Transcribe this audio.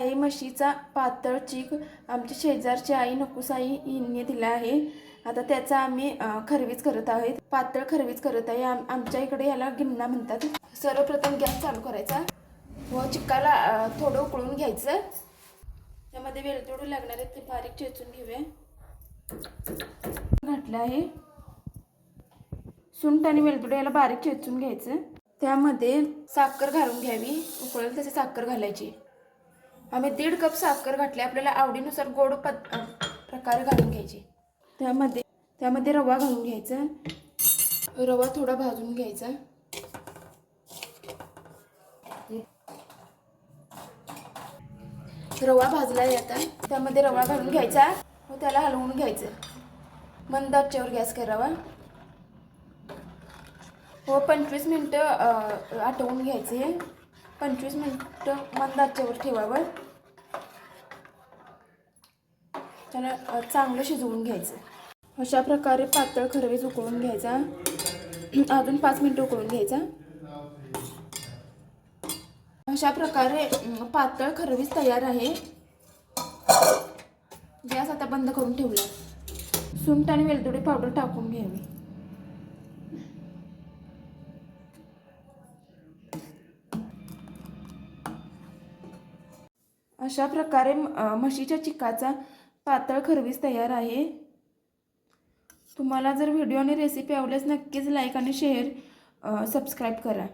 आहे म्हशीचा पातळ चीक आमची शेजारची आई नकुसाई यांनी दिला आहे। आता त्याचा आम्ही खरवीज करत आहोत। पातळ खरवीज करत आहे। आमच्या इकडे याला गिन्ना म्हणतात। सर्वप्रथम गॅस चालू करायचा व चिक्काला थोडं उकळून घ्यायचं। त्यामध्ये वेलदोडे लागणार आहेत ते बारीक चेचून घेऊया। घातलं आहे सुंठ आणि वेलदोडे याला बारीक चेचून घ्यायचं। त्यामध्ये साखर घालून घ्यावी। उकळेल तसे साखर घालायची। आम्ही 1.5 कप साखर घातली। आपल्याला आवडीनुसार गोड प्रकारे घालून घ्यायची। त्यामध्ये रवा घालून घ्यायचा। रवा थोडा भाजून घ्यायचा। रवा भाजलाय आता त्यामध्ये रवा घालून घ्यायचा व त्याला हलवून घ्यायचं। मंद आचेवर गॅस करावा व 25 मिनिटं आटवून घ्यायचे। 25 मिनिटं मंद आचेवर ठेवावं। त्याला चांगलं शिजवून घ्यायचं। अशा प्रकारे पातळ खरवीज उकळून घ्यायचा। अजून 5 मिनिटं उकळून घ्यायचा। अशा प्रकारे पातळ खरवीज तयार आहे। गॅस आता बंद करून ठेवला। सुंठ आणि वेलदोडे पावडर टाकून घ्यावी। अशा प्रकारे म्हशीच्या चिकाचा पातळ खरवीज तयार आहे। तुम्हाला जर व्हिडिओ आणि रेसिपी आवडल्यास नक्कीच लाईक आणि शेअर सबस्क्राईब करा।